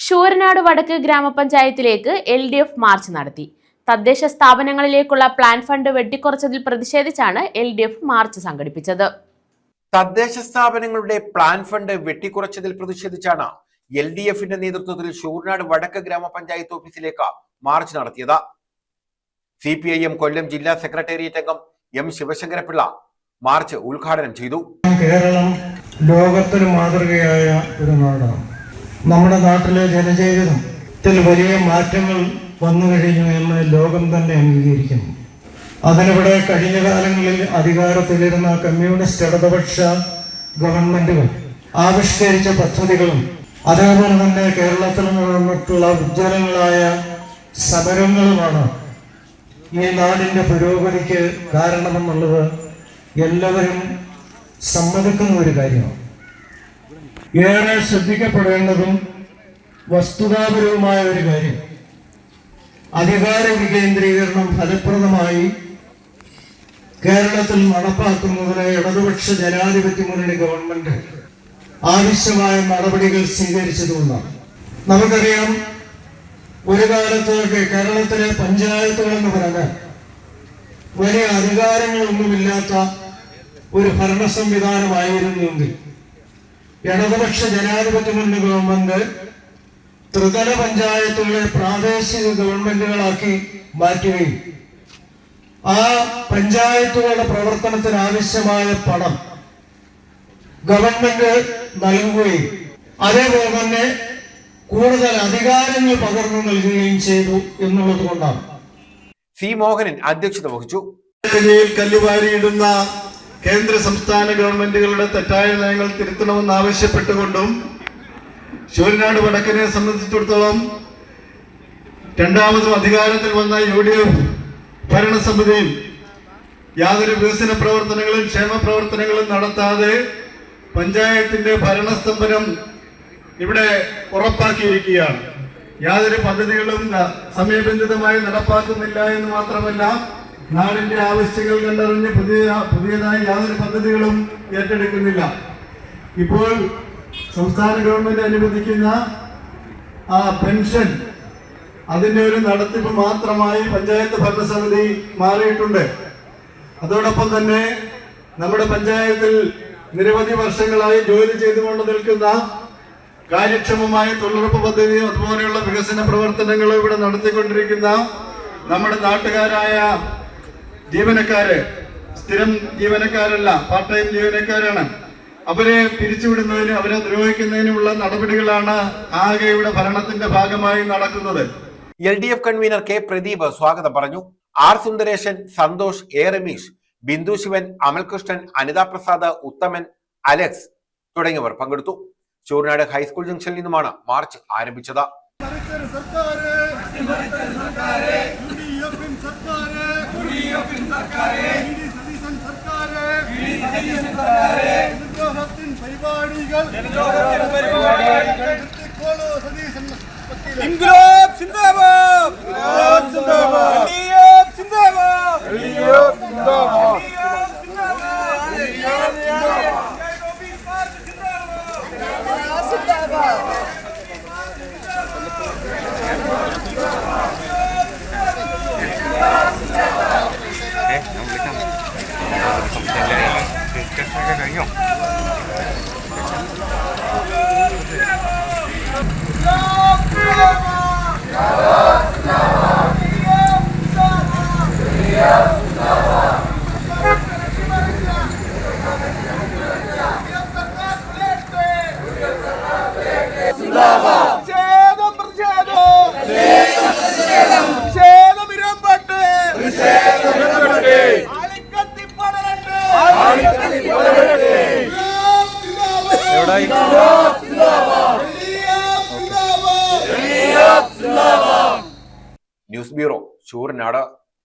ശൂരനാട് വടക്ക് ഗ്രാമപഞ്ചായത്തിലേക്ക് LDF March നടത്തി. തദ്ദേശ സ്ഥാപനങ്ങളിലേക്കുള്ള പ്ലാൻ ഫണ്ട് വെട്ടിക്കുറച്ചതിൽ പ്രതിഷേധിച്ചാണ് LDF മാർച്ച് സംഘടിപ്പിച്ചത്. തദ്ദേശ സ്ഥാപനങ്ങളുടെ പ്ലാൻ ഫണ്ട് വെട്ടിക്കുറച്ചതിൽ പ്രതിഷേധിച്ചാണ് LDFന്റെ നേതൃത്വത്തിൽ ശൂരനാട് വടക്ക് ഗ്രാമപഞ്ചായത്ത് ഓഫീസിലേക്ക് മാർച്ച് നടത്തിയത്. CPIM കൊല്ലം ജില്ലാ സെക്രട്ടേറിയറ്റ് അംഗം M ശിവശങ്കരപിള്ള മാർച്ച് ഉദ്ഘാടനം ചെയ്തു. കേരളം ലോകത്തിന് മാതൃകയായ ഒരു നാടാണ്. നമ്മുടെ നാട്ടിലെ ജനജീവിതത്തിൽ വലിയ മാറ്റങ്ങൾ വന്നു കഴിഞ്ഞു എന്ന് ലോകം തന്നെ അംഗീകരിക്കുന്നു. അതിനിവിടെ കഴിഞ്ഞ കാലങ്ങളിൽ അധികാരത്തിലിരുന്ന കമ്മ്യൂണിസ്റ്റ് ഇടതുപക്ഷ ഗവൺമെന്റുകൾ ആവിഷ്കരിച്ച പദ്ധതികളും അതേപോലെ തന്നെ കേരളത്തിൽ നടന്നിട്ടുള്ള ഉജ്ജ്വലങ്ങളായ സമരങ്ങളുമാണ് ഈ നാടിന്റെ പുരോഗതിക്ക് കാരണമെന്നുള്ളത് എല്ലാവരും സമ്മതിക്കുന്ന ഒരു കാര്യമാണ്. ഏറെ ശ്രദ്ധിക്കപ്പെടേണ്ടതും വസ്തുതാപരവുമായ ഒരു കാര്യം, അധികാര വികേന്ദ്രീകരണം ഫലപ്രദമായി കേരളത്തിൽ നടപ്പാക്കുന്നതിന് ഇടതുപക്ഷ ജനാധിപത്യ മുന്നണി ഗവൺമെന്റ് ആവശ്യമായ നടപടികൾ സ്വീകരിച്ചതുകൊണ്ടാണ്. നമുക്കറിയാം, ഒരു കാലത്തൊക്കെ കേരളത്തിലെ പഞ്ചായത്തുകൾ എന്ന് പറഞ്ഞാൽ വലിയ അധികാരങ്ങളൊന്നുമില്ലാത്ത ഒരു ഭരണ സംവിധാനമായിരുന്നുവെങ്കിൽ ഇടതുപക്ഷ ജനാധിപത്യ മുന്നണി ഗവൺമെന്റ് ത്രിതല പഞ്ചായത്തുകളെ പ്രാദേശിക ഗവൺമെന്റുകളാക്കി മാറ്റുകയും ആ പഞ്ചായത്തുകളുടെ പ്രവർത്തനത്തിന് ആവശ്യമായ പണം ഗവൺമെന്റ് നൽകുകയും അതേപോലെ തന്നെ കൂടുതൽ അധികാരങ്ങൾ പകർന്നു നൽകുകയും ചെയ്തു എന്നുള്ളത് കൊണ്ടാണ്. C. മോഹനൻ അധ്യക്ഷത വഹിച്ചു. കല്ലുവാരിയിടുന്ന കേന്ദ്ര സംസ്ഥാന ഗവൺമെന്റുകളുടെ തെറ്റായ നയങ്ങൾ തിരുത്തണമെന്ന് ആവശ്യപ്പെട്ടുകൊണ്ടും ശൂരനാട് വടക്കിനെ സംബന്ധിച്ചിടത്തോളം രണ്ടാമതും അധികാരത്തിൽ വന്ന UDF ഭരണസമിതിയിൽ യാതൊരു വികസന പ്രവർത്തനങ്ങളും ക്ഷേമ പ്രവർത്തനങ്ങളും നടത്താതെ പഞ്ചായത്തിന്റെ ഭരണസ്തംഭനം ഇവിടെ ഉറപ്പാക്കിയിരിക്കുകയാണ്. യാതൊരു പദ്ധതികളും സമയബന്ധിതമായി നടപ്പാക്കുന്നില്ല എന്ന് മാത്രമല്ല, നാടിന്റെ ആവശ്യങ്ങൾ കണ്ടറിഞ്ഞ് പുതിയതായി യാതൊരു പദ്ധതികളും ഏറ്റെടുക്കുന്നില്ല. ഇപ്പോൾ സംസ്ഥാന ഗവൺമെന്റ് അനുവദിക്കുന്ന ആ പെൻഷൻ, അതിന്റെ ഒരു നടത്തിപ്പ് മാത്രമായി പഞ്ചായത്ത് ഭരണസമിതി മാറിയിട്ടുണ്ട്. അതോടൊപ്പം തന്നെ നമ്മുടെ പഞ്ചായത്തിൽ നിരവധി വർഷങ്ങളായി ജോലി ചെയ്തുകൊണ്ട് നിൽക്കുന്ന കാര്യക്ഷമമായ തൊഴിലുറപ്പ് പദ്ധതിയും അതുപോലെയുള്ള വികസന പ്രവർത്തനങ്ങളും ഇവിടെ നടത്തിക്കൊണ്ടിരിക്കുന്ന നമ്മുടെ നാട്ടുകാരായ ജീവനക്കാര്, സ്ഥിരം ജീവനക്കാരല്ല, പാർട്ട് ടൈം ജീവനക്കാരാണ്. അവരെ പിരിച്ചുവിടുന്നതിന്, അവരെ ദ്രോഹിക്കുന്നതിനുമുള്ള നടപടികളാണ് ആകെ ഇവിടെ ഭരണത്തിന്റെ ഭാഗമായി നടക്കുന്നത്. LDF convener K. പ്രദീപ് സ്വാഗതം പറഞ്ഞു. R. Sundaresan, Santhosh, A. Ramesh, Bindu Sivan, Amalkrishnan, Anitha Prasad, Uthaman, Alex തുടങ്ങിയവർ പങ്കെടുത്തു. ശൂരനാട് ഹൈസ്കൂൾ ജംഗ്ഷനിൽ നിന്നുമാണ് മാർച്ച് ആരംഭിച്ചത്. ഇൻക്ലാബ് സിന്ദാബാദ്, ഇൻക്ലാബ് സിന്ദാബാദ്, LDF സിന്ദാബാദ്, LDF സിന്ദാബാദ്, LDF സിന്ദാബാദ്. News bureau, Sooranad.